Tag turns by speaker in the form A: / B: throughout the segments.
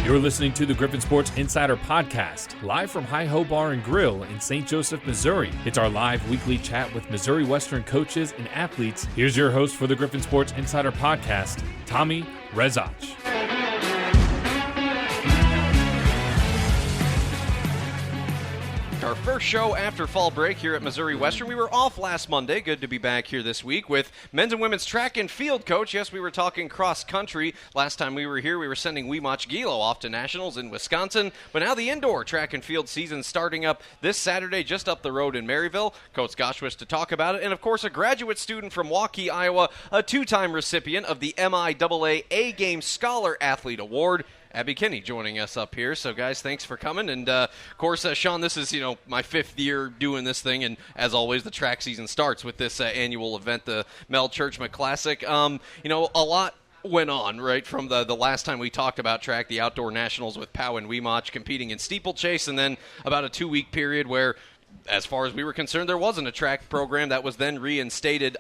A: You're listening to the Griffin Sports Insider Podcast, live from Hi-Ho Bar and Grill in St. Joseph, Missouri. It's our live weekly chat with Missouri Western coaches and athletes. Here's your host for the Griffin Sports Insider Podcast, Tommy Rezach.
B: Our first show after fall break here at Missouri Western. We were off last Monday. Good to be back here this week with men's and women's track and field coach. Yes, we were talking cross country. Last time we were here, we were sending Weemoch Gilo off to nationals in Wisconsin. But now the indoor track and field season starting up this Saturday just up the road in Maryville. Coach Gosewisch to talk about it. And, of course, a graduate student from Waukee, Iowa, a two-time recipient of the MIAA A-Game Scholar Athlete Award. Abby Kinney joining us up here. So, guys, thanks for coming. And, of course, Sean, this is, my fifth year doing this thing. And, as always, the track season starts with this annual event, the Mel Churchman Classic. A lot went on, right, from the last time we talked about track, the outdoor nationals with Powell and Weemoch competing in steeplechase, and then about a 2-week period where, as far as we were concerned, there wasn't a track program that was then reinstated.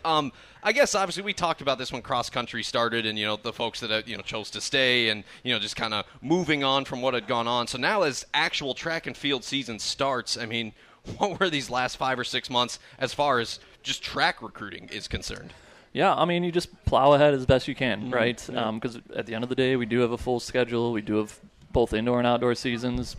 B: I guess, obviously, we talked about this when cross-country started and, the folks that, chose to stay and, just kind of moving on from what had gone on. So now as actual track and field season starts, I mean, what were these last 5 or 6 months as far as just track recruiting is concerned?
C: Yeah, I mean, you just plow ahead as best you can, right? Because at the end of the day, we do have a full schedule. We do have both indoor and outdoor seasons.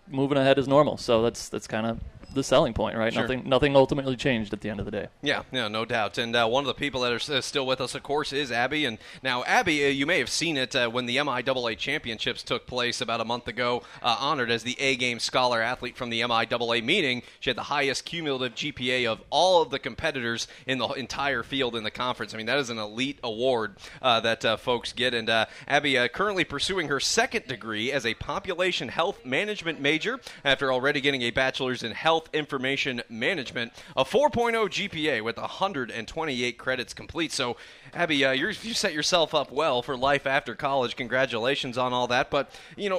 C: Moving ahead is normal, so that's kind of the selling point, right?
B: Sure.
C: Nothing ultimately changed at the end of the day.
B: Yeah, no doubt. And one of the people that are still with us, of course, is Abby. And now, Abby, you may have seen it when the MIAA Championships took place about a month ago, honored as the A-Game Scholar Athlete from the MIAA meeting. She had the highest cumulative GPA of all of the competitors in the entire field in the conference. I mean, that is an elite award that folks get. And Abby currently pursuing her second degree as a population health management major after already getting a bachelor's in health information management, a 4.0 GPA with 128 credits complete. So, Abby, you set yourself up well for life after college. Congratulations on all that. But,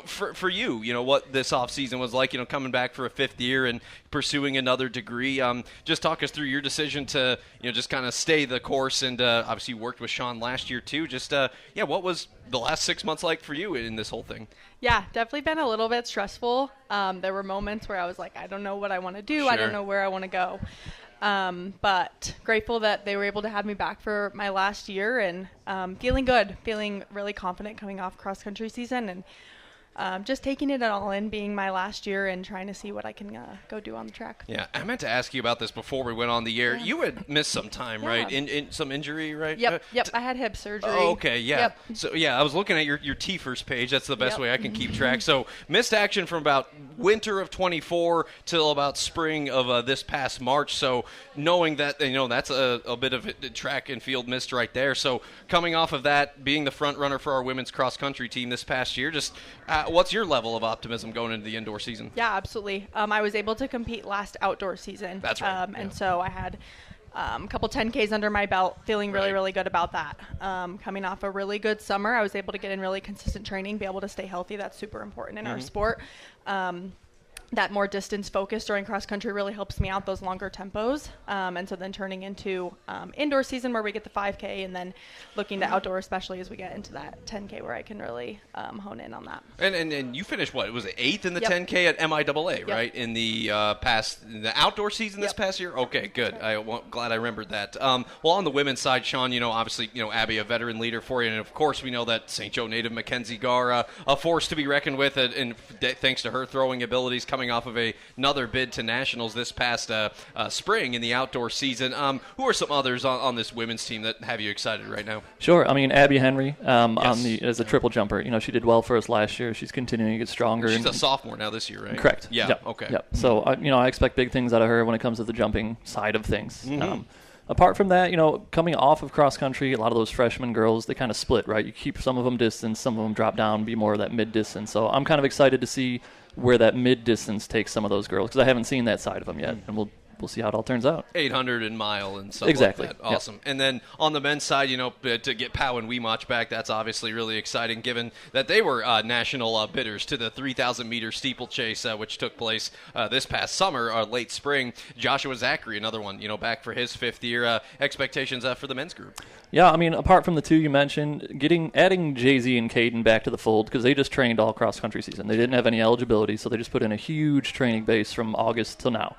B: for you, what this offseason was like, coming back for a fifth year and pursuing another degree. Just talk us through your decision to, just kind of stay the course. And obviously you worked with Sean last year too. Just, what was the last 6 months like for you in this whole thing?
D: Yeah, definitely been a little bit stressful. There were moments where I was like, I don't know what I want to do.
B: Sure.
D: I don't know where I want to go. But grateful that they were able to have me back for my last year and feeling good, feeling really confident coming off cross-country season and just taking it all in, being my last year and trying to see what I can go do on the track.
B: Yeah, I meant to ask you about this before we went on the air.
D: Yeah.
B: You had missed some time, right? In some injury, right?
D: Yep. I had hip surgery.
B: Oh, okay, yeah.
D: Yep.
B: So, I was looking at your T-First page. That's the best way I can keep track. So, missed action from about winter of 24 till about spring of this past March. So, knowing that, that's a bit of a track and field missed right there. So, coming off of that, being the front runner for our women's cross-country team this past year, just what's your level of optimism going into the indoor season?
D: Yeah, absolutely. I was able to compete last outdoor season.
B: That's right.
D: And so I had a couple 10Ks under my belt, feeling really, really good about that. Coming off a really good summer, I was able to get in really consistent training, be able to stay healthy. That's super important in our sport. That more distance focus during cross country really helps me out, those longer tempos. And so then turning into indoor season where we get the 5K and then looking to outdoor, especially as we get into that 10K where I can really hone in on that.
B: And you finished, what, was it 8th in the
D: Yep.
B: 10K at MIAA,
D: Yep.
B: right? In the the outdoor season this
D: Yep.
B: past year? Okay, good. I'm glad I remembered that. Well, on the women's side, Sean, obviously, Abby, a veteran leader for you. And, of course, we know that St. Joe native Mackenzie Garr, a force to be reckoned with, and thanks to her throwing abilities coming off of another bid to nationals this past spring in the outdoor season. Who are some others on this women's team that have you excited right now?
C: Sure. I mean, Abby Henry
B: Yes.
C: as a triple jumper. She did well for us last year. She's continuing to get stronger.
B: She's a sophomore now this year, right?
C: Correct.
B: Yeah.
C: Yep.
B: Okay.
C: Yep. So, I expect big things out of her when it comes to the jumping side of things.
B: Mm-hmm.
C: Apart from that, coming off of cross country, a lot of those freshman girls, they kind of split, right? You keep some of them distance, some of them drop down, be more of that mid-distance. So I'm kind of excited to see where that mid-distance takes some of those girls because I haven't seen that side of them yet. And we'll we'll see how it all turns out.
B: 800 and mile and stuff
C: Exactly.
B: like that. Awesome. Yep. And then on the men's side, to get Pow and Weemoch back, that's obviously really exciting given that they were national bidders to the 3,000-meter steeplechase, which took place this past summer or late spring. Joshua Zachary, another one, back for his 5th year. Expectations for the men's group?
C: Yeah, I mean, apart from the two you mentioned, adding Jay-Z and Caden back to the fold because they just trained all cross-country season. They didn't have any eligibility, so they just put in a huge training base from August till now.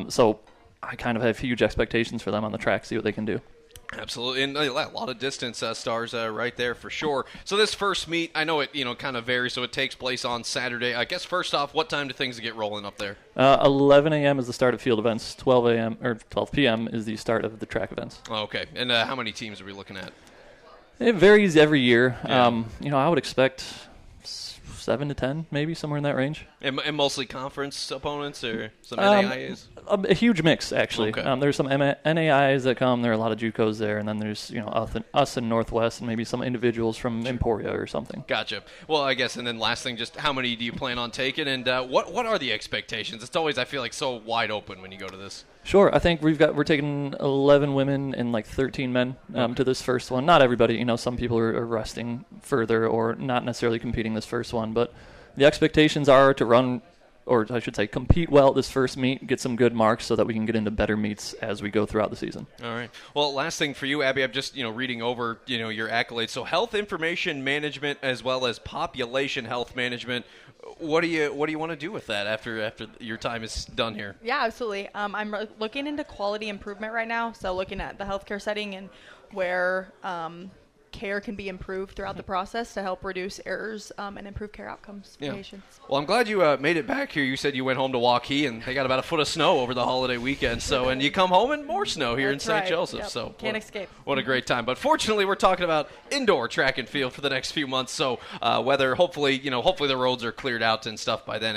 C: So I kind of have huge expectations for them on the track, see what they can do.
B: Absolutely, and a lot of distance stars right there for sure. So this first meet, I know it kind of varies, so it takes place on Saturday. I guess first off, what time do things get rolling up there?
C: 11 a.m. is the start of field events. 12 p.m. is the start of the track events.
B: Okay, and how many teams are we looking at?
C: It varies every year.
B: Yeah.
C: I would expect 7 to 10, maybe somewhere in that range.
B: And mostly conference opponents or some NAIAs?
C: A huge mix, actually.
B: Okay.
C: There's some NAIs that come. There are a lot of JUCOs there, and then there's us in Northwest, and maybe some individuals from Emporia or something.
B: Gotcha. Well, I guess, and then last thing, just how many do you plan on taking, and what are the expectations? It's always, I feel like, so wide open when you go to this.
C: Sure. I think we're taking 11 women and 13 men to this first one. Not everybody. Some people are resting further or not necessarily competing this first one, but the expectations are to run, or I should say compete well at this first meet, get some good marks so that we can get into better meets as we go throughout the season.
B: All right. Well, last thing for you, Abby, I'm just, reading over, your accolades. So health information management as well as population health management. What do you want to do with that after your time is done here?
D: Yeah, absolutely. I'm looking into quality improvement right now. So looking at the healthcare setting and where care can be improved throughout the process to help reduce errors and improve care outcomes for patients.
B: Well, I'm glad you made it back here. You said you went home to Waukee, and they got about a foot of snow over the holiday weekend. So, and you come home and more snow here in St. Joseph.
D: Yep.
B: So
D: can't escape.
B: What a great time. But fortunately, we're talking about indoor track and field for the next few months. So weather, hopefully the roads are cleared out and stuff by then.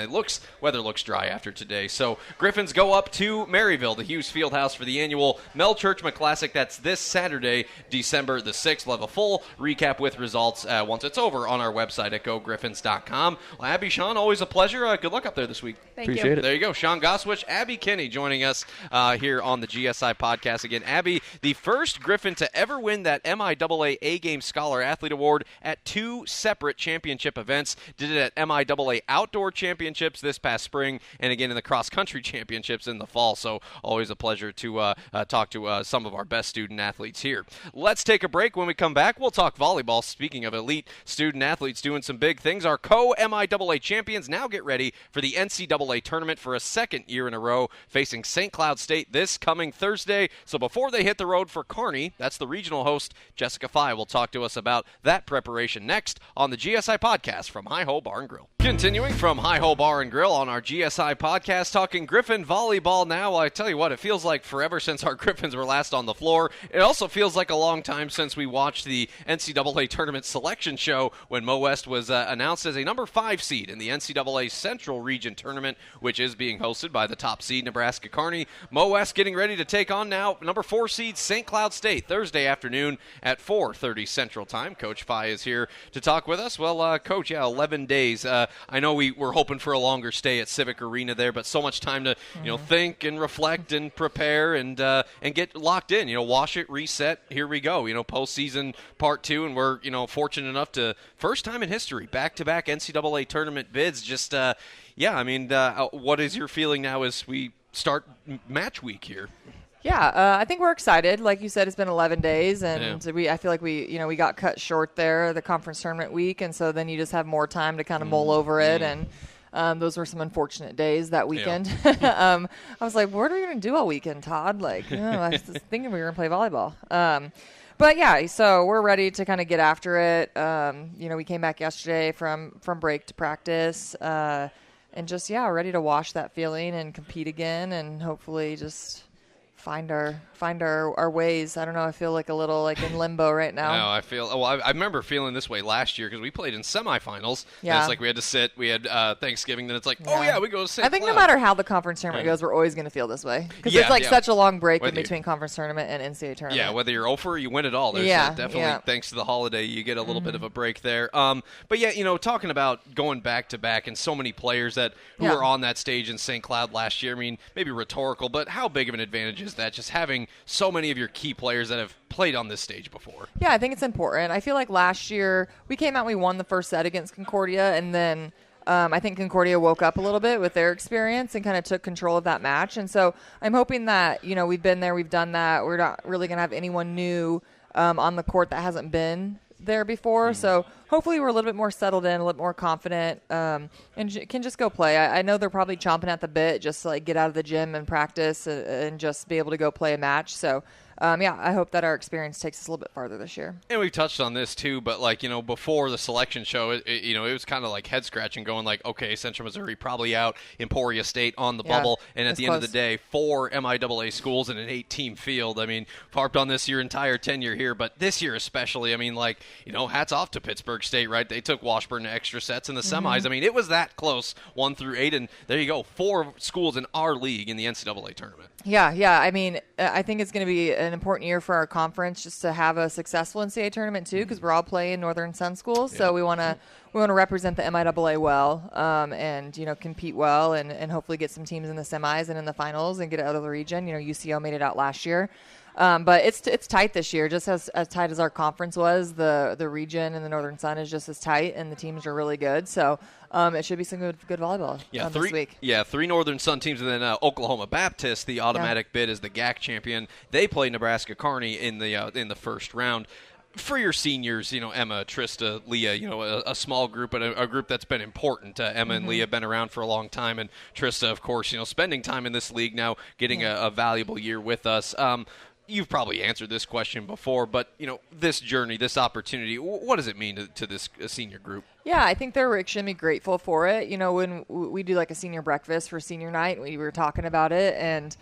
B: Weather looks dry after today. So Griffins go up to Maryville, the Hughes Fieldhouse, for the annual Mel Churchman Classic. That's this Saturday, December the 6th. We'll have a full recap with results once it's over on our website at gogriffins.com. Well, Abby, Sean, always a pleasure. Good luck up there this week.
C: Appreciate it.
B: There you go. Sean Gosewisch, Abby Kinney joining us here on the GSI Podcast. Again, Abby, the first Griffin to ever win that MIAA A-Game Scholar Athlete Award at 2 separate championship events. Did it at MIAA Outdoor Championships this past spring and again in the cross-country championships in the fall. So always a pleasure to talk to some of our best student athletes here. Let's take a break. When we come back, we'll talk volleyball. Speaking of elite student athletes doing some big things, our co-MIAA champions now get ready for the NCAA tournament for a second year in a row, facing St. Cloud State this coming Thursday. So before they hit the road for Kearney, that's the regional host, Jessica Fye, will talk to us about that preparation next on the GSI Podcast from Hi-Ho Bar and Grill. Continuing from Hi-Ho Bar and Grill on our GSI Podcast, talking Griffin volleyball now. Well, I tell you what, it feels like forever since our Griffins were last on the floor. It also feels like a long time since we watched the NCAA tournament selection show when Mo West was announced as a number 5 seed in the NCAA Central Region tournament, which is being hosted by the top seed Nebraska Kearney. Mo West getting ready to take on now number 4 seed St. Cloud State Thursday afternoon at 4:30 Central Time. Coach Fye is here to talk with us. Well, Coach, 11 days. I know we were hoping for a longer stay at Civic Arena there, but so much time to think and reflect and prepare and get locked in. Wash it, reset. Here we go. Postseason part 2, and we're fortunate enough to first time in history back-to-back NCAA tournament bids. Just what is your feeling now as we start match week here?
E: Yeah, I think we're excited. Like you said, it's been 11 days, and I feel like we got cut short there, the conference tournament week, and so then you just have more time to kind of mull over it, and those were some unfortunate days that weekend. Yeah. I was like, what are we going to do all weekend, Todd? I was just thinking we were going to play volleyball. But yeah, so we're ready to kind of get after it. We came back yesterday from break to practice, and just ready to wash that feeling and compete again, and hopefully just find our ways. I don't know. I feel like a little like in limbo right now.
B: No, I remember feeling this way last year because we played in semifinals.
E: Yeah.
B: And it's like we had to sit. We had Thanksgiving. Then it's like, oh yeah, we go to St.
E: I think
B: Cloud.
E: no matter how the conference tournament goes, we're always going to feel this way because it's like such a long break in between conference tournament and NCAA tournament.
B: Yeah, whether you're over, you win it all. There's definitely thanks to the holiday, you get a little bit of a break there. But yeah, talking about going back to back and so many players who were on that stage in St. Cloud last year. I mean, maybe rhetorical, but how big of an advantage is that? Just having so many of your key players that have played on this stage before.
E: Yeah, I think it's important. I feel like last year we came out and we won the first set against Concordia, and then I think Concordia woke up a little bit with their experience and kind of took control of that match. And so I'm hoping that, we've been there, we've done that. We're not really going to have anyone new on the court that hasn't been there before. So hopefully we're a little bit more settled in, a little more confident, and can just go play. I know they're probably chomping at the bit just to get out of the gym and practice and just be able to go play a match. So I hope that our experience takes us a little bit farther this year.
B: And we've touched on this too, but before the selection show, it was kind of like head scratching, going okay, Central Missouri probably out, Emporia State on the bubble, and at the end of the day, 4 MIAA schools in an 8-team field. I mean, harped on this your entire tenure here, but this year especially. I mean, hats off to Pittsburgh State, right? They took Washburn to extra sets in the semis. I mean, it was that close, 1 through 8, and there you go, 4 schools in our league in the NCAA tournament.
E: Yeah. I mean, I think it's going to be an important year for our conference just to have a successful NCAA tournament too, because we're all playing Northern Sun schools, so we want to represent the MIAA well, and compete well, and hopefully get some teams in the semis and in the finals and get out of the region. UCO made it out last year. But it's tight this year, just as tight as our conference was. The region and the Northern Sun is just as tight, and the teams are really good. So it should be some good volleyball this week.
B: Yeah, 3 Northern Sun teams, and then Oklahoma Baptist, the automatic bid as the GAC champion. They play Nebraska Kearney in the first round. For your seniors, Emma, Trista, Leah, a small group, but a group that's been important. Emma and Leah have been around for a long time, and Trista, of course, spending time in this league now, getting a valuable year with us. You've probably answered this question before, but, this journey, this opportunity, what does it mean to this senior group?
E: Yeah, I think they're extremely grateful for it. When we do a senior breakfast for senior night, we were talking about it, and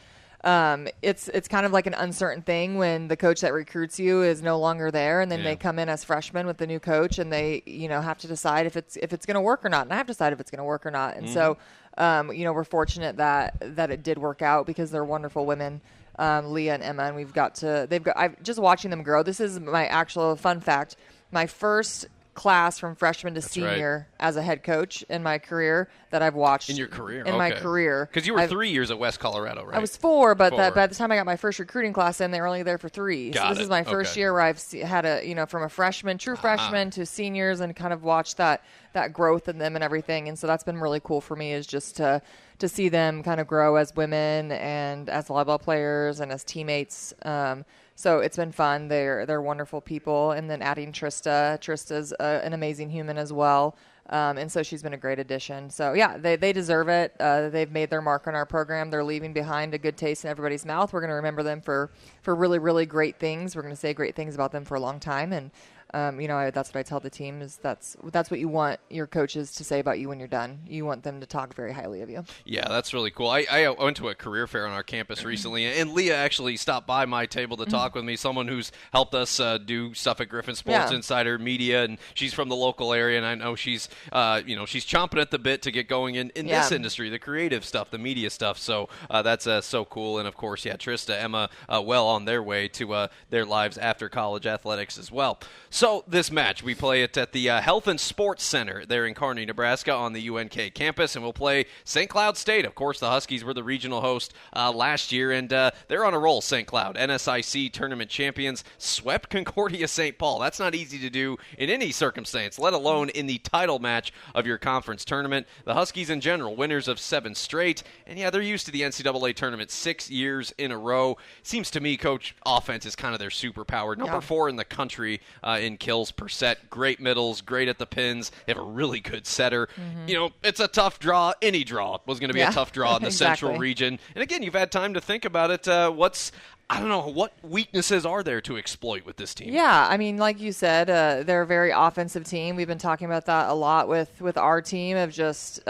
E: it's kind of like an uncertain thing when the coach that recruits you is no longer there, and then they come in as freshmen with the new coach, and they have to decide if it's going to work or not. And I have to decide if it's going to work or not. And so we're fortunate that it did work out because they're wonderful women. Leah and Emma, and I'm just watching them grow. This is my actual fun fact. My first class from freshman to senior as a head coach in my career that I've watched.
B: In your career?
E: In my career.
B: Because you were 3 years at West Colorado, right?
E: I was 4, but by the time I got my first recruiting class in, they were only there for 3. So this is my first year where I've had from a freshman, true freshman to seniors, and kind of watched that growth in them and everything. And so that's been really cool for me, is just to see them kind of grow as women and as volleyball players and as teammates. So it's been fun. They're wonderful people. And then adding Trista. Trista's an amazing human as well. And so she's been a great addition. So, yeah, they deserve it. They've made their mark on our program. They're leaving behind a good taste in everybody's mouth. We're going to remember them for really, really great things. We're going to say great things about them for a long time. And that's what I tell the team, is that's what you want your coaches to say about you when you're done. You want them to talk very highly of you.
B: Yeah, that's really cool. I went to a career fair on our campus recently, and Leah actually stopped by my table to talk with me, someone who's helped us do stuff at Griffin Sports Insider Media, and she's from the local area, and I know she's she's chomping at the bit to get going in this industry, the creative stuff, the media stuff. So that's so cool. And, of course, Trista, Emma, well on their way to their lives after college athletics as well. So this match, we play it at the Health and Sports Center there in Kearney, Nebraska on the UNK campus, and we'll play St. Cloud State. Of course, the Huskies were the regional host last year, and they're on a roll, St. Cloud. NSIC tournament champions, swept Concordia St. Paul. That's not easy to do in any circumstance, let alone in the title match of your conference tournament. The Huskies in general, winners of 7 straight, and they're used to the NCAA tournament 6 years in a row. Seems to me, Coach, offense is kind of their superpower. Number 4 in the country in kills per set, great middles, great at the pins. They have a really good setter. It's a tough draw. Any draw was going to be a tough draw in the Central region. And again, you've had time to think about it. What weaknesses are there to exploit with this team?
E: Yeah, I mean, like you said, they're a very offensive team. We've been talking about that a lot with our team, of just,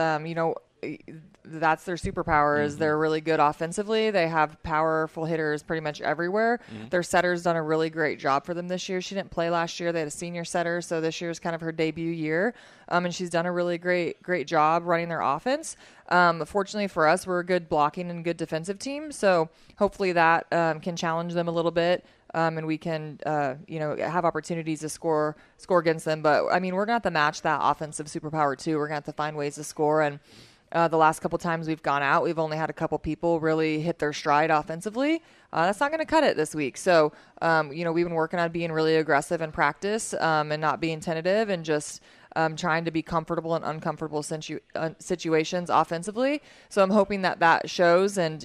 E: that's their superpower is they're really good offensively. They have powerful hitters pretty much everywhere. Their setter's done a really great job for them this year. She didn't play last year. They had a senior setter, so this year is kind of her debut year. And she's done a really great job running their offense. Fortunately for us, we're a good blocking and good defensive team, so hopefully that can challenge them a little bit. And we can, have opportunities to score against them. But, I mean, we're going to have to match that offensive superpower, too. We're going to have to find ways to score. And the last couple times we've gone out, we've only had a couple people really hit their stride offensively. That's not going to cut it this week. So, we've been working on being really aggressive in practice and not being tentative and just trying to be comfortable in uncomfortable situations offensively. So I'm hoping that shows and,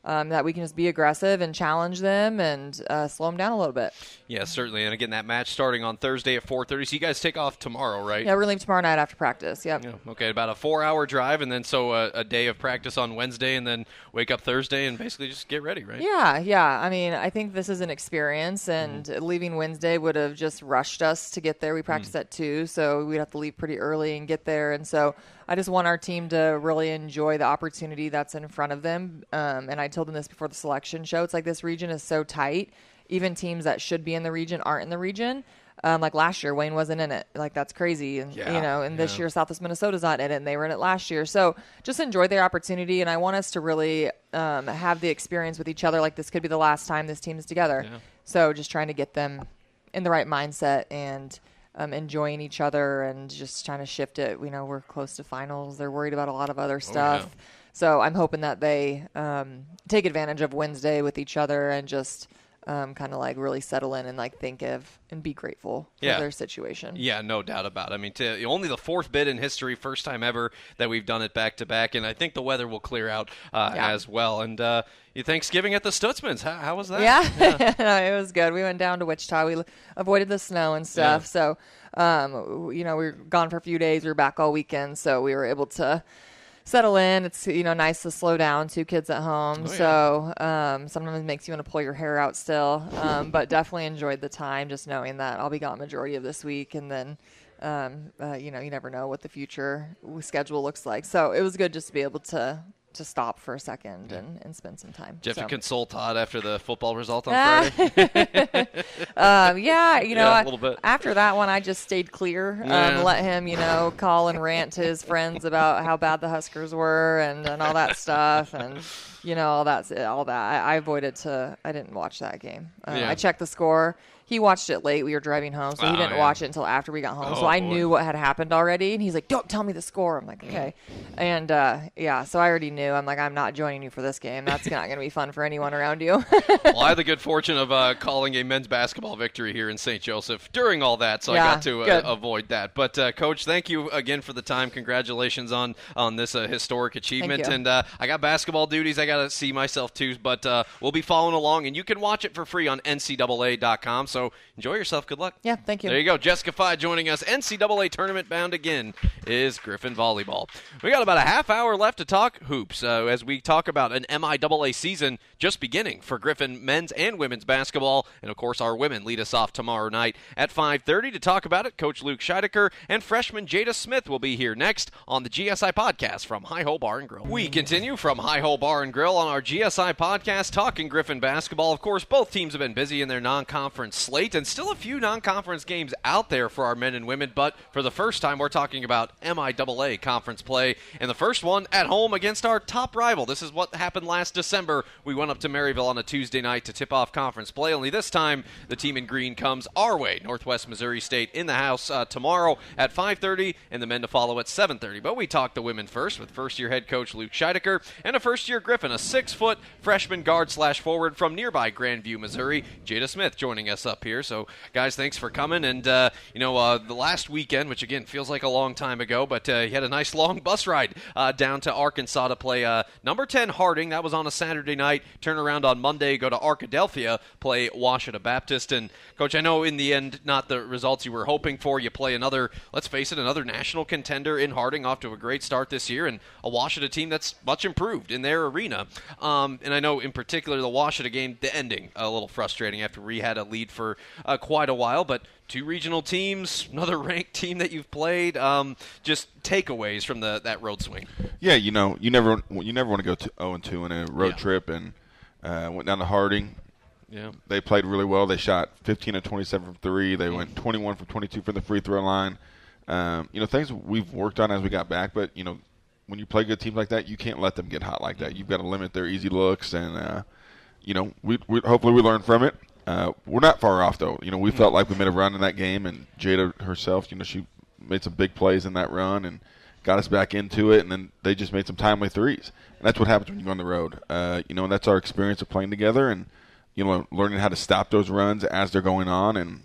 E: that we can just be aggressive and challenge them and slow them down a little bit.
B: Yeah, certainly. And again, that match starting on Thursday at 4:30. So you guys take off tomorrow, right?
E: Yeah, we're leaving tomorrow night after practice. Yep.
B: Yeah, okay, about a 4-hour drive, and then so a day of practice on Wednesday, and then wake up Thursday and basically just get ready, right?
E: Yeah. I mean, I think this is an experience, and leaving Wednesday would have just rushed us to get there. We practiced at 2, so we'd have to leave pretty early and get there. And so I just want our team to really enjoy the opportunity that's in front of them. And I told them this before the selection show. It's like this region is so tight. Even teams that should be in the region aren't in the region. Like last year, Wayne wasn't in it. Like, that's crazy. And, this year, Southwest Minnesota's not in it, and they were in it last year. So just enjoy their opportunity, and I want us to really have the experience with each other. Like, this could be the last time this team is together. Yeah. So just trying to get them in the right mindset and enjoying each other and just trying to shift it. We know we're close to finals. They're worried about a lot of other stuff. Oh, yeah. So I'm hoping that they take advantage of Wednesday with each other and just kind of like really settle in and like think of and be grateful for their situation. Yeah,
B: no doubt about it. I mean, only the 4th bid in history, first time ever that we've done it back-to-back, and I think the weather will clear out as well. And your Thanksgiving at the Stutzmans, how was that?
E: Yeah. No, it was good. We went down to Wichita. We avoided the snow and stuff. Yeah. So, we were gone for a few days. We were back all weekend, so we were able to settle in. It's, nice to slow down, 2 kids at home. Oh, yeah. So sometimes it makes you want to pull your hair out still. But definitely enjoyed the time just knowing that I'll be gone majority of this week. And then, you never know what the future schedule looks like. So it was good just to be able to stop for a second and spend some time.
B: Did you have to console Todd after the football result on
E: Friday? A
B: little bit.
E: After that one, I just stayed clear. Let him, call and rant to his friends about how bad the Huskers were and all that stuff. And, all that. I avoided I didn't watch that game. I checked the score. He watched it late. We were driving home, so he didn't watch it until after we got home. So I knew what had happened already, and he's like, "Don't tell me the score." I'm like, "Okay." And, so I already knew. I'm like, "I'm not joining you for this game. That's not going to be fun for anyone around you."
B: Well, I had the good fortune of calling a men's basketball victory here in St. Joseph during all that, so I got to avoid that. But, Coach, thank you again for the time. Congratulations on this historic achievement. And I got basketball duties I got to see myself, too, but we'll be following along, and you can watch it for free on NCAA.com. So enjoy yourself. Good luck.
E: Yeah, thank you.
B: There you go. Jessica Fye joining us. NCAA tournament bound again is Griffin volleyball. We got about a half hour left to talk hoops as we talk about an MIAA season just beginning for Griffin men's and women's basketball. And, of course, our women lead us off tomorrow night at 5:30 to talk about it. Coach Luke Scheidecker and freshman Jada Smith will be here next on the GSI Podcast from Hi-Ho Bar and Grill. We continue from Hi-Ho Bar and Grill on our GSI Podcast talking Griffin basketball. Of course, both teams have been busy in their non-conference slate, and still a few non-conference games out there for our men and women, but for the first time we're talking about MIAA conference play, and the first one at home against our top rival. This is what happened last December. We went up to Maryville on a Tuesday night to tip off conference play, only this time the team in green comes our way. Northwest Missouri State in the house tomorrow at 5:30, and the men to follow at 7:30. But we talk the women first with first-year head coach Luke Scheidecker and a first-year Griffin, a 6-foot freshman guard/forward from nearby Grandview, Missouri. Jada Smith joining us up here. So, guys, thanks for coming. And, the last weekend, which, again, feels like a long time ago, but you had a nice long bus ride down to Arkansas to play number 10 Harding. That was on a Saturday night. Turn around on Monday, go to Arkadelphia, play Washita Baptist. And, Coach, I know in the end, not the results you were hoping for. You play another, let's face it, another national contender in Harding, off to a great start this year, and a Washita team that's much improved in their arena. And I know, in particular, the Washita game, the ending, a little frustrating after we had a lead for for quite a while, but 2 regional teams, another ranked team that you've played. Just takeaways from that road swing.
F: Yeah, you never want to go 0-2 in a road trip, and went down to Harding.
B: Yeah,
F: they played really well. They shot 15 of 27 from 3. They went 21 from 22 from the free throw line. Things we've worked on as we got back, but when you play good teams like that, you can't let them get hot like that. You've got to limit their easy looks, and we hopefully we learn from it. We're not far off though. We felt like we made a run in that game, and Jada herself, she made some big plays in that run and got us back into it, and then they just made some timely threes. And that's what happens when you go on the road. And that's our experience of playing together, and learning how to stop those runs as they're going on, and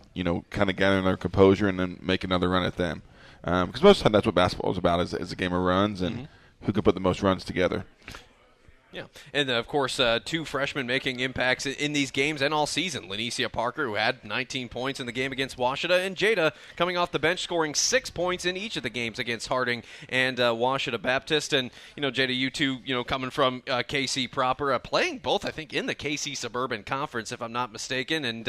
F: kind of gathering their composure and then make another run at them. Because most of the time that's what basketball is about, is a game of runs and who can put the most runs together.
B: Yeah, and of course, 2 freshmen making impacts in these games and all season. Lanicia Parker, who had 19 points in the game against Washita, and Jada coming off the bench, scoring 6 points in each of the games against Harding and Washita Baptist. And Jada, you two, coming from KC proper, playing both, I think, in the KC Suburban Conference, if I'm not mistaken, and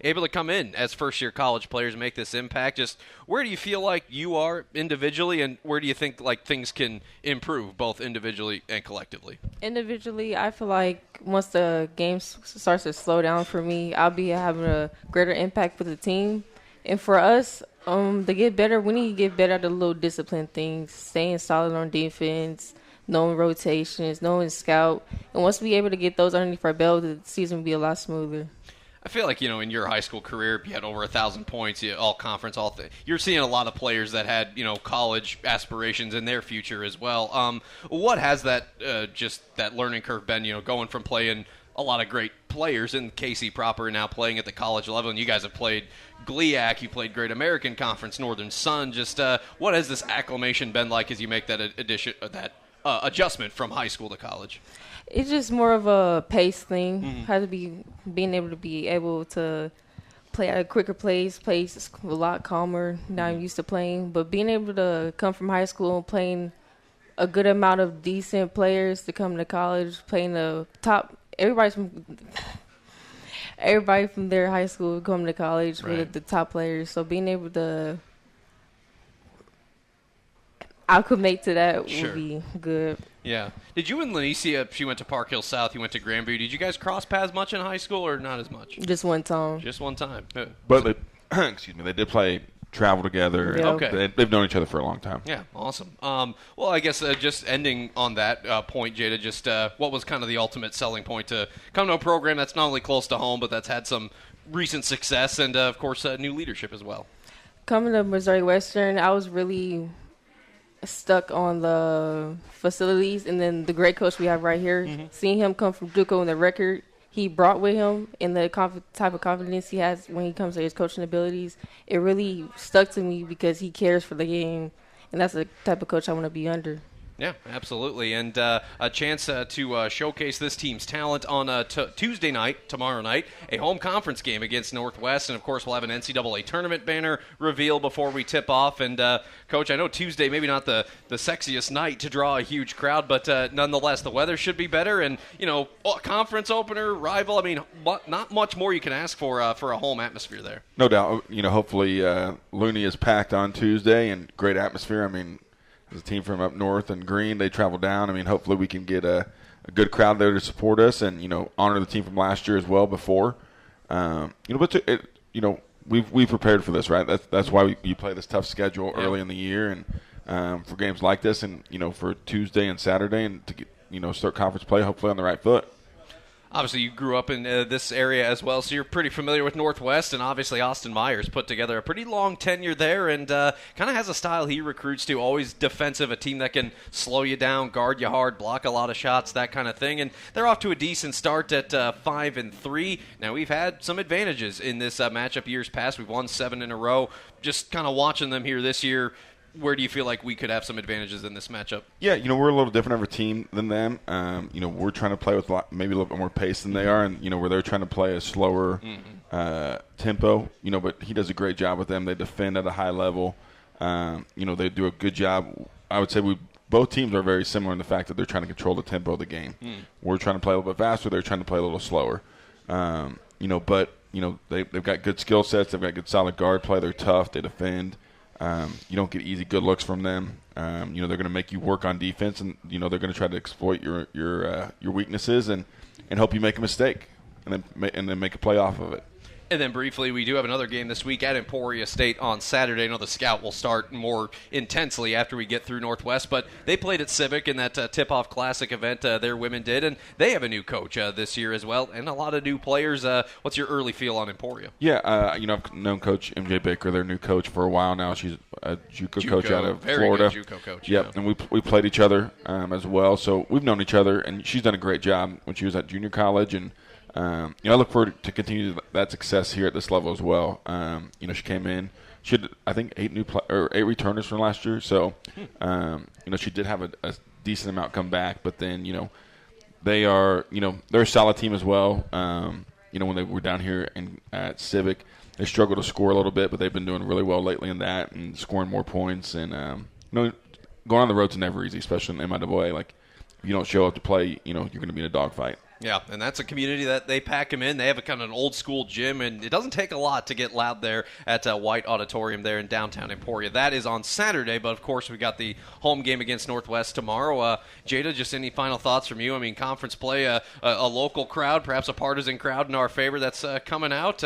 B: able to come in as first-year college players and make this impact. Just where do you feel like you are individually, and where do you think things can improve, both individually and collectively?
G: Individually, I feel like once the game starts to slow down for me, I'll be having a greater impact with the team. And for us, to get better, we need to get better at the little discipline things, staying solid on defense, knowing rotations, knowing scout. And once we're able to get those underneath our belt, the season will be a lot smoother.
B: I feel like, in your high school career, you had over 1,000 points, all conference, you're seeing a lot of players that had, college aspirations in their future as well. What has that that learning curve been, going from playing a lot of great players in KC proper and now playing at the college level? And you guys have played GLIAC, you played Great American Conference, Northern Sun. Just what has this acclimation been like as you make that adjustment from high school to college?
G: It's just more of a pace thing. How to being able to play at a quicker pace a lot calmer than I'm used to playing. But being able to come from high school and playing a good amount of decent players to come to college, playing the top, everybody from their high school come to college with the top players. So being able to acclimate to that would be good.
B: Yeah. Did you and Lanicia, she went to Park Hill South, you went to Grandview, did you guys cross paths much in high school or not as much?
G: Just one time.
B: Just one time.
F: But they did play travel together.
G: Yeah.
B: Okay.
F: They've known each other for a long time.
B: Yeah, awesome. Well, I guess just ending on that point, Jada, just what was kind of the ultimate selling point to come to a program that's not only close to home, but that's had some recent success and, of course, new leadership as well?
G: Coming to Missouri Western, I was really stuck on the facilities, and then the great coach we have right here, seeing him come from JUCO and the record he brought with him and the type of confidence he has when he comes to his coaching abilities, it really stuck to me because he cares for the game, and that's the type of coach I want to be under.
B: Yeah, absolutely. And a chance to showcase this team's talent on Tuesday night, tomorrow night, a home conference game against Northwest. And, of course, we'll have an NCAA tournament banner reveal before we tip off. And, Coach, I know Tuesday maybe not the sexiest night to draw a huge crowd, but nonetheless, the weather should be better. And, conference opener, rival, I mean, not much more you can ask for a home atmosphere there.
F: No doubt. Hopefully Looney is packed on Tuesday and great atmosphere. I mean, there's a team from up north and Green. They travel down. I mean, hopefully we can get a good crowd there to support us and, honor the team from last year as well before. We've prepared for this, right? That's why you play this tough schedule early in the year and for games like this and, for Tuesday and Saturday and to get, start conference play hopefully on the right foot.
B: Obviously, you grew up in this area as well, so you're pretty familiar with Northwest, and obviously Austin Myers put together a pretty long tenure there and kind of has a style he recruits to, always defensive, a team that can slow you down, guard you hard, block a lot of shots, that kind of thing. And they're off to a decent start at 5-3. Now, we've had some advantages in this matchup years past. We've won 7 in a row. Just kind of watching them here this year, where do you feel like we could have some advantages in this matchup? Yeah,
F: we're a little different of a team than them. We're trying to play with maybe a little bit more pace than they are, and where they're trying to play a slower tempo. But he does a great job with them. They defend at a high level. They do a good job. I would say both teams are very similar in the fact that they're trying to control the tempo of the game. We're trying to play a little bit faster. They're trying to play a little slower. But they've got good skill sets. They've got good solid guard play. They're tough. They defend. You don't get easy good looks from them. They're going to make you work on defense, and they're going to try to exploit your weaknesses and hope you make a mistake, and then make a play off of it.
B: And then briefly, we do have another game this week at Emporia State on Saturday. I know the Scout will start more intensely after we get through Northwest, but they played at Civic in that Tip-Off Classic event their women did, and they have a new coach this year as well, and a lot of new players. What's your early feel on Emporia?
F: Yeah, I've known Coach MJ Baker, their new coach, for a while now. She's a JUCO coach out of Florida.
B: Very good JUCO coach.
F: Yep, yeah. And we played each other as well, so we've known each other, and she's done a great job when she was at junior college, and I look forward to continue that success here at this level as well. She came in. She had, I think, 8 returners from last year. So, she did have a decent amount come back. But then, they're a solid team as well. When they were down here at Civic, they struggled to score a little bit, but they've been doing really well lately in that and scoring more points. And, going on the road's never easy, especially in MIAA. Like, if you don't show up to play, you're going to be in a dogfight.
B: Yeah, and that's a community that they pack them in. They have a kind of an old-school gym, and it doesn't take a lot to get loud there at White Auditorium there in downtown Emporia. That is on Saturday, but, of course, we got the home game against Northwest tomorrow. Jada, just any final thoughts from you? I mean, conference play, a local crowd, perhaps a partisan crowd in our favor that's coming out.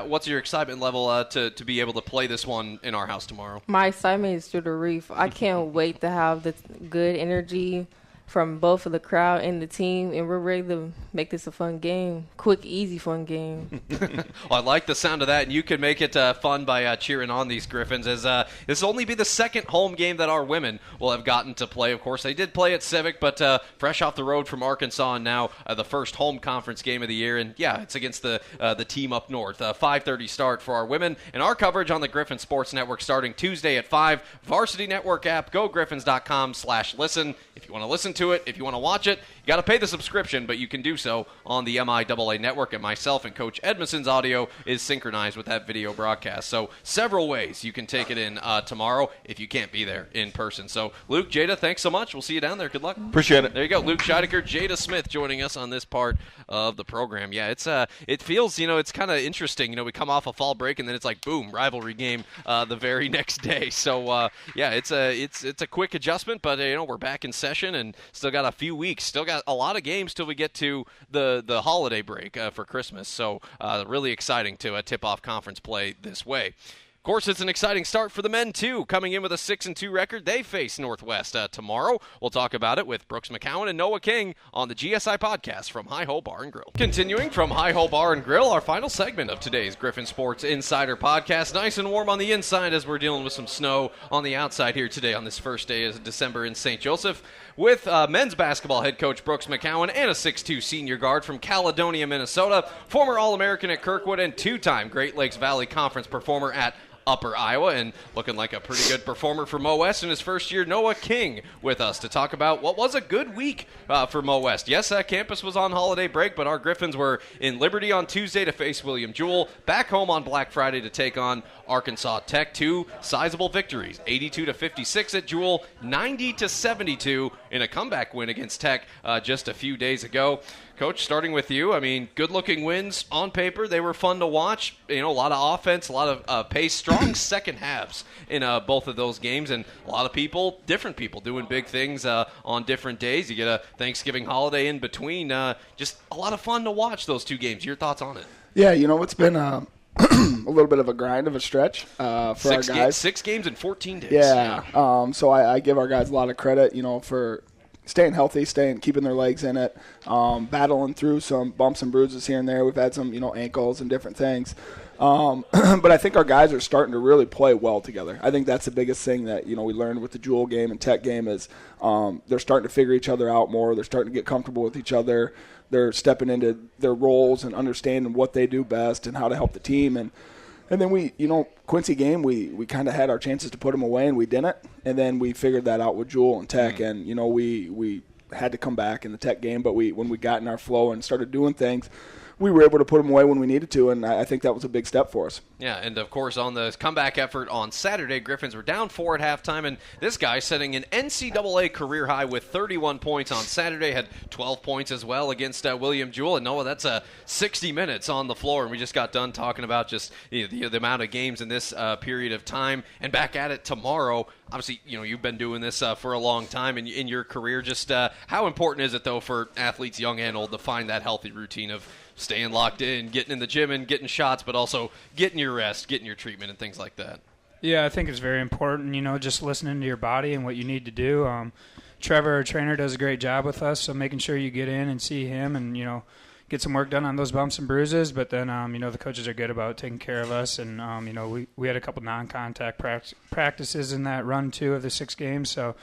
B: What's your excitement level to be able to play this one in our house tomorrow?
G: My excitement is through the roof. I can't wait to have the good energy from both of the crowd and the team, and we're ready to make this a fun game. Quick, easy, fun game.
B: Well, I like the sound of that, and you can make it fun by cheering on these Griffins, as this will only be the second home game that our women will have gotten to play. Of course, they did play at Civic, but fresh off the road from Arkansas, and now the first home conference game of the year, and yeah, it's against the team up north. 5:30 start for our women, and our coverage on the Griffin Sports Network starting Tuesday at 5. Varsity Network app, gogriffins.com/listen. If you want to listen to it, if you want to watch it, you got to pay the subscription, but you can do so on the MIAA network, and myself and Coach Edmondson's audio is synchronized with that video broadcast. So several ways you can take it in tomorrow if you can't be there in person. So Luke, Jada, thanks so much. We'll see you down there. Good luck.
F: Appreciate it.
B: There you go. Luke Scheidecker, Jada Smith joining us on this part of the program. Yeah, it feels, it's kind of interesting. We come off a fall break, and then it's like, boom, rivalry game the very next day. So, it's a quick adjustment, but, we're back in session and still got a few weeks. Still got a lot of games till we get to the holiday break for Christmas. So really exciting to tip off conference play this way. Of course, it's an exciting start for the men, too. Coming in with a 6-2 record, they face Northwest tomorrow. We'll talk about it with Brooks McKowen and Noah King on the GSI Podcast from Hi-Ho Bar and Grill. Continuing from Hi-Ho Bar and Grill, our final segment of today's Griffin Sports Insider Podcast. Nice and warm on the inside as we're dealing with some snow on the outside here today on this first day of December in St. Joseph, with men's basketball head coach Brooks McKowen and a 6'2 senior guard from Caledonia, Minnesota, former All-American at Kirkwood and two-time Great Lakes Valley Conference performer at Upper Iowa, and looking like a pretty good performer for Mo West in his first year, Noah King with us to talk about what was a good week for Mo West. Yes, campus was on holiday break, but our Griffins were in Liberty on Tuesday to face William Jewell, back home on Black Friday to take on Arkansas Tech. 2 sizable victories, 82-56 at Jewell, 90-72 in a comeback win against Tech just a few days ago. Coach, starting with you, I mean, good-looking wins on paper. They were fun to watch. A lot of offense, a lot of pace, strong second halves in both of those games, and a lot of people, different people, doing big things on different days. You get a Thanksgiving holiday in between. Just a lot of fun to watch those 2 games. Your thoughts on it?
H: Yeah, it's been a little bit of a grind of a stretch for our guys.
B: 6 games in 14 days.
H: Yeah. So I give our guys a lot of credit, for staying healthy, keeping their legs in it, battling through some bumps and bruises here and there. We've had some, ankles and different things. But I think our guys are starting to really play well together. I think that's the biggest thing that, we learned with the Jewell game and Tech game is they're starting to figure each other out more. They're starting to get comfortable with each other. They're stepping into their roles and understanding what they do best and how to help the team. And then we, Quincy game, we kind of had our chances to put them away, and we didn't. And then we figured that out with Jewell and Tech, and, we had to come back in the Tech game. But when we got in our flow and started doing things, we were able to put them away when we needed to, and I think that was a big step for us.
B: Yeah, and of course on the comeback effort on Saturday, Griffins were down 4 at halftime, and this guy setting an NCAA career high with 31 points on Saturday, had 12 points as well against William Jewell. And Noah, that's 60 minutes on the floor, and we just got done talking about just the amount of games in this period of time, and back at it tomorrow. Obviously, you've been doing this for a long time in your career. Just how important is it, though, for athletes young and old to find that healthy routine of staying locked in, getting in the gym and getting shots, but also getting your rest, getting your treatment and things like that?
I: Yeah, I think it's very important, just listening to your body and what you need to do. Trevor, our trainer, does a great job with us, so making sure you get in and see him and, get some work done on those bumps and bruises. But then, the coaches are good about taking care of us. And, we had a couple non-contact practices in that run, too, of the 6 games. So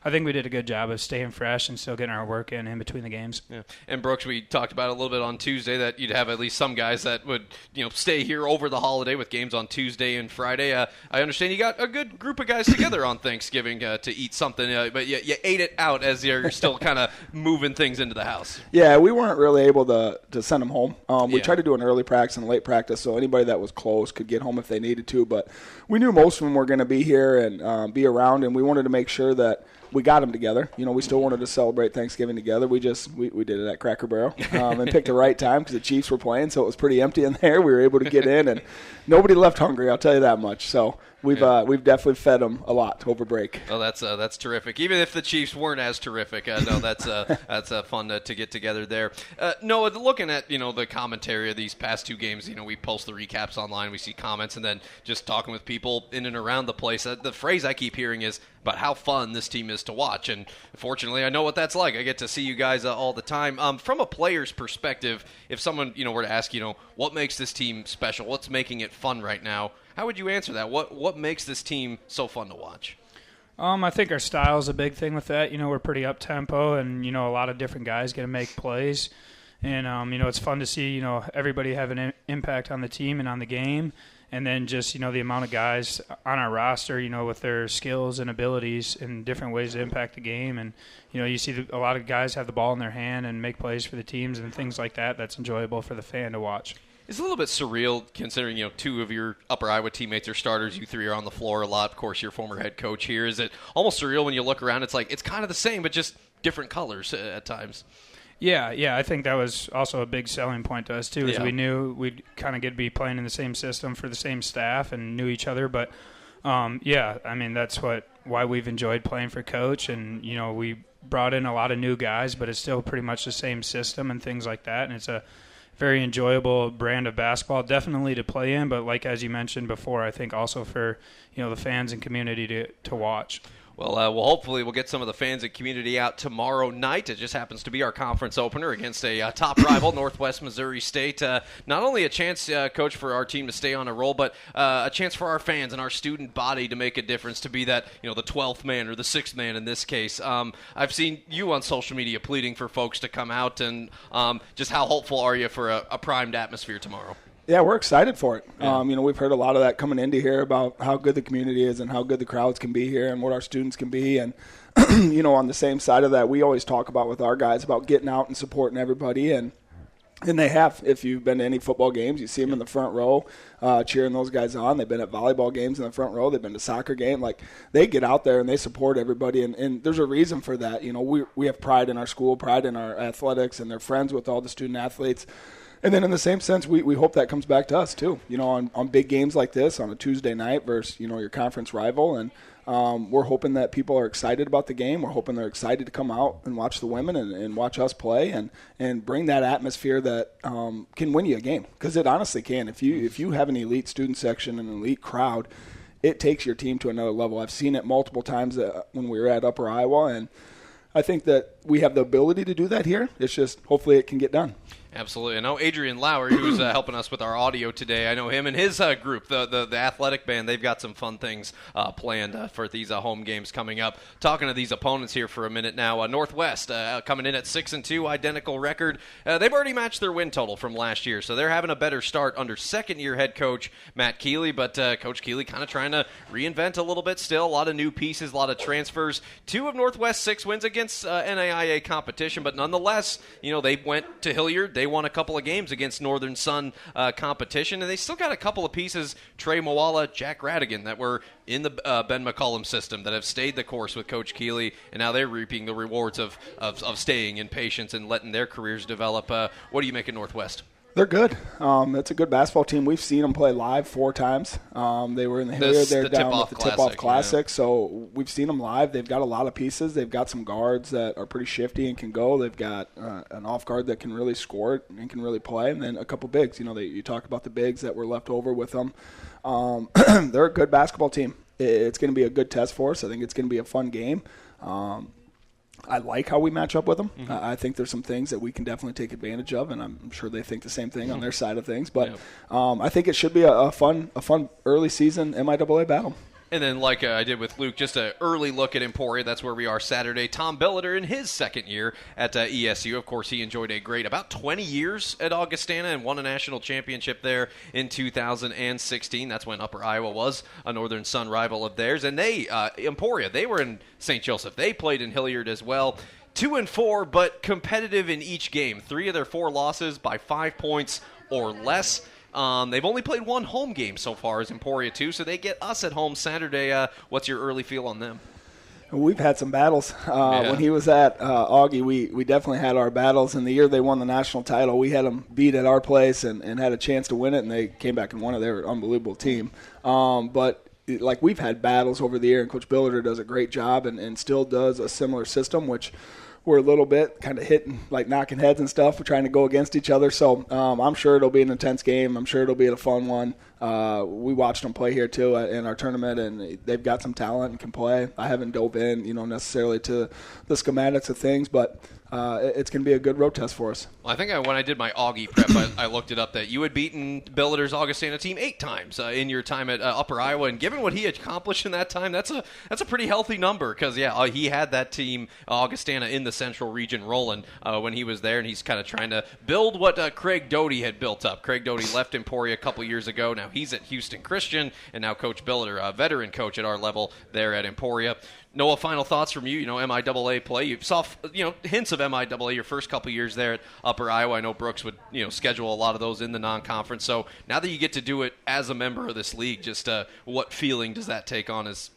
I: I think we did a good job of staying fresh and still getting our work in between the games.
B: Yeah. And Brooks, we talked about a little bit on Tuesday that you'd have at least some guys that would, stay here over the holiday with games on Tuesday and Friday. I understand you got a good group of guys together on Thanksgiving to eat something, but you ate it out as you're still kind of moving things into the house.
H: Yeah, we weren't really able to send them home. We tried to do an early practice and a late practice, so anybody that was close could get home if they needed to. But we knew most of them were going to be here and be around, and we wanted to make sure that we got them together. We still wanted to celebrate Thanksgiving together. We did it at Cracker Barrel and picked the right time because the Chiefs were playing, so it was pretty empty in there. We were able to get in, and nobody left hungry, I'll tell you that much. So we've definitely fed them a lot over break.
B: Oh, that's terrific. Even if the Chiefs weren't as terrific, no, that's fun to get together there. Noah, looking at the commentary of these past 2 games, we post the recaps online, we see comments, and then just talking with people in and around the place. The phrase I keep hearing is about how fun this team is to watch, and fortunately, I know what that's like. I get to see you guys all the time. From a player's perspective, if someone were to ask what makes this team special, what's making it fun right now, how would you answer that? What makes this team so fun to watch?
I: I think our style is a big thing with that. We're pretty up-tempo, and, a lot of different guys get to make plays. And, it's fun to see, everybody have an impact on the team and on the game. And then just, the amount of guys on our roster, with their skills and abilities and different ways to impact the game. And, you see a lot of guys have the ball in their hand and make plays for the teams and things like that. That's enjoyable for the fan to watch.
B: It's a little bit surreal considering, 2 of your Upper Iowa teammates are starters. You 3 are on the floor a lot. Of course, your former head coach here. Is it almost surreal when you look around? It's like it's kind of the same, but just different colors at times.
I: Yeah, I think that was also a big selling point to us, too, is we knew we'd kind of get to be playing in the same system for the same staff and knew each other. But, that's why we've enjoyed playing for Coach. And, we brought in a lot of new guys, but it's still pretty much the same system and things like that. And it's a very enjoyable brand of basketball, definitely to play in, but as you mentioned before, I think also for, the fans and community to watch.
B: Well, hopefully we'll get some of the fans and community out tomorrow night. It just happens to be our conference opener against a top rival, Northwest Missouri State. Not only a chance, Coach, for our team to stay on a roll, but a chance for our fans and our student body to make a difference, to be that, the 12th man or the 6th man in this case. I've seen you on social media pleading for folks to come out, and just how hopeful are you for a primed atmosphere tomorrow?
H: Yeah, we're excited for it. Yeah. We've heard a lot of that coming into here about how good the community is and how good the crowds can be here and what our students can be. And, on the same side of that, we always talk about with our guys about getting out and supporting everybody. And they have. If you've been to any football games, you see them in the front row cheering those guys on. They've been at volleyball games in the front row. They've been to soccer games. They get out there and they support everybody. And there's a reason for that. We have pride in our school, pride in our athletics, and they're friends with all the student athletes. And then in the same sense, we hope that comes back to us too, on big games like this on a Tuesday night versus, your conference rival. And we're hoping that people are excited about the game. We're hoping they're excited to come out and watch the women and watch us play and bring that atmosphere that can win you a game, because it honestly can. If you have an elite student section and an elite crowd, it takes your team to another level. I've seen it multiple times when we were at Upper Iowa, and I think that we have the ability to do that here. It's just hopefully it can get done.
B: Absolutely. I know Adrian Lauer, who's helping us with our audio today. I know him and his group, the athletic band. They've got some fun things planned for these home games coming up. Talking to these opponents here for a minute now. Northwest coming in at 6-2, identical record. They've already matched their win total from last year, so they're having a better start under second-year head coach Matt Keeley. But Coach Keeley kind of trying to reinvent a little bit still. A lot of new pieces, a lot of transfers. 2 of Northwest's 6 wins against NAIA competition, but nonetheless, they went to Hilliard. They they won a couple of games against Northern Sun competition, and they still got a couple of pieces, Trey Moala, Jack Radigan, that were in the Ben McCollum system that have stayed the course with Coach Keeley, and now they're reaping the rewards of staying in patience and letting their careers develop. What do you make of Northwest?
H: They're good. It's a good basketball team. We've seen them play live 4 times. They were in the Hilliard. They're down with the Tip-Off Classic. So we've seen them live. They've got a lot of pieces. They've got some guards that are pretty shifty and can go. They've got an off guard that can really score it and can really play. And then a couple bigs. You talked about the bigs that were left over with them. They're a good basketball team. It's going to be a good test for us. I think it's going to be a fun game. I like how we match up with them. Mm-hmm. I think there's some things that we can definitely take advantage of, and I'm sure they think the same thing on their side of things. But I think it should be a fun early season MIAA battle.
B: And then, like I did with Luke, just an early look at Emporia. That's where we are Saturday. Tom Billiter in his second year at ESU. Of course, he enjoyed about 20 years at Augustana and won a national championship there in 2016. That's when Upper Iowa was a Northern Sun rival of theirs. And Emporia, they were in St. Joseph. They played in Hilliard as well. 2-4, but competitive in each game. 3 of their 4 losses by 5 points or less. They've only played 1 home game so far as Emporia 2, so they get us at home Saturday. What's your early feel on them?
H: We've had some battles. When he was at Augie, we definitely had our battles. And the year they won the national title, we had them beat at our place and had a chance to win it, and they came back and won it. They were an unbelievable team. But we've had battles over the year, and Coach Billiter does a great job and still does a similar system, which – we're a little bit kind of hitting, knocking heads and stuff. We're trying to go against each other. So I'm sure it'll be an intense game. I'm sure it'll be a fun one. We watched them play here, too, in our tournament, and they've got some talent and can play. I haven't dove in, necessarily to the schematics of things, but it's going to be a good road test for us.
B: Well, I think when I did my Augie prep, I looked it up that you had beaten Billiter's Augustana team 8 times in your time at Upper Iowa, and given what he accomplished in that time, that's a pretty healthy number because, he had that team, Augustana, in the Central Region rolling when he was there, and he's kind of trying to build what Craig Doty had built up. Craig Doty left Emporia a couple years ago. Now he's at Houston Christian, and now Coach Billiter, a veteran coach at our level there at Emporia. Noah, final thoughts from you. MIAA play. You saw, hints of MIAA your first couple years there at Upper Iowa. I know Brooks would, schedule a lot of those in the non-conference. So now that you get to do it as a member of this league, just what feeling does that take on as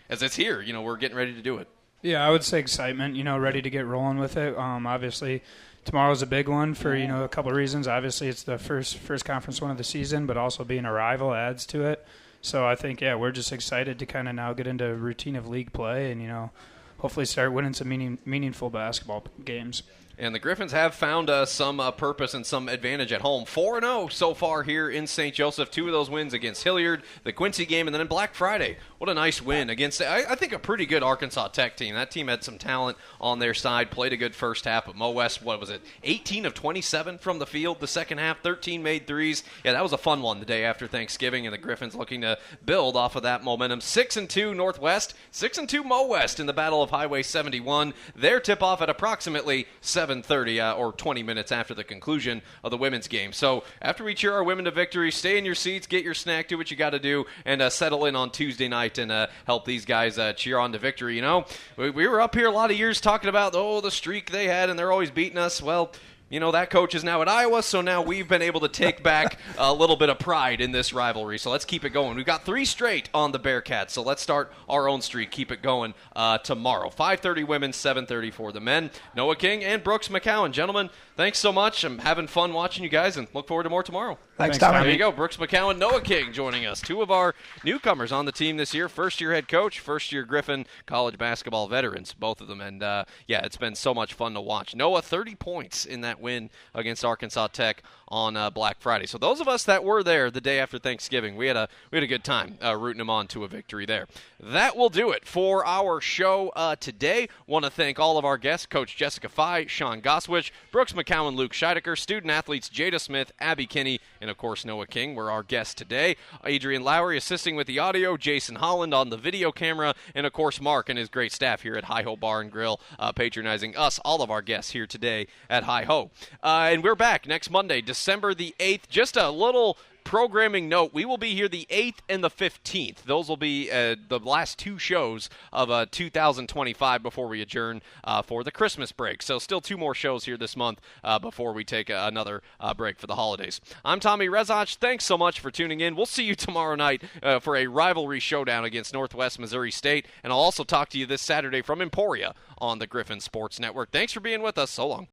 B: it's here? We're getting ready to do it.
I: Yeah, I would say excitement. Ready to get rolling with it. Obviously, tomorrow's a big one for a couple of reasons. Obviously, it's the first conference one of the season, but also being a rival adds to it. So I think, we're just excited to kind of now get into a routine of league play and, hopefully start winning some meaningful basketball games.
B: And the Griffins have found some purpose and some advantage at home. 4-0 so far here in St. Joseph. 2 of those wins against Hilliard, the Quincy game, and then in Black Friday. What a nice win against, I think, a pretty good Arkansas Tech team. That team had some talent on their side, played a good first half. But Mo West, 18 of 27 from the field the second half, 13 made threes. Yeah, that was a fun one the day after Thanksgiving, and the Griffins looking to build off of that momentum. 6-2 Northwest, 6-2 Mo West in the Battle of Highway 71. Their tip-off at approximately 7:30 or 20 minutes after the conclusion of the women's game. So after we cheer our women to victory, stay in your seats, get your snack, do what you got to do, and settle in on Tuesday night and help these guys cheer on to victory. We were up here a lot of years talking about the streak they had and they're always beating us. Well, that coach is now at Iowa, so now we've been able to take back a little bit of pride in this rivalry. So let's keep it going. We've got 3 straight on the Bearcats, so let's start our own streak. Keep it going tomorrow. 5:30 women, 7:30 for the men. Noah King and Brooks McKowen. Gentlemen, thanks so much. I'm having fun watching you guys and look forward to more tomorrow.
H: Thanks, Tommy.
B: There you go. Brooks McKowen, Noah King joining us. 2 of our newcomers on the team this year. First-year head coach, first-year Griffin college basketball veterans, both of them. And, it's been so much fun to watch. Noah, 30 points in that win against Arkansas Tech on Black Friday. So those of us that were there the day after Thanksgiving, we had a good time rooting them on to a victory there. That will do it for our show today. Want to thank all of our guests, Coach Jessica Fye, Sean Gosewisch, Brooks McKowen, Luke Scheidecker, student athletes Jada Smith, Abby Kinney, and of course Noah King were our guests today. Adrian Lowry assisting with the audio, Jason Holland on the video camera, and of course Mark and his great staff here at Hi Ho Bar and Grill patronizing us, all of our guests here today at Hi Ho. And we're back next Monday, December the 8th. Just a little programming note, we will be here the 8th and the 15th. Those will be the last 2 shows of 2025 before we adjourn for the Christmas break. So still 2 more shows here this month before we take another break for the holidays. I'm Tommy Rezach. Thanks so much for tuning in. We'll see you tomorrow night for a rivalry showdown against Northwest Missouri State, and I'll also talk to you this Saturday from Emporia on the Griffin Sports Network. Thanks for being with us. So long.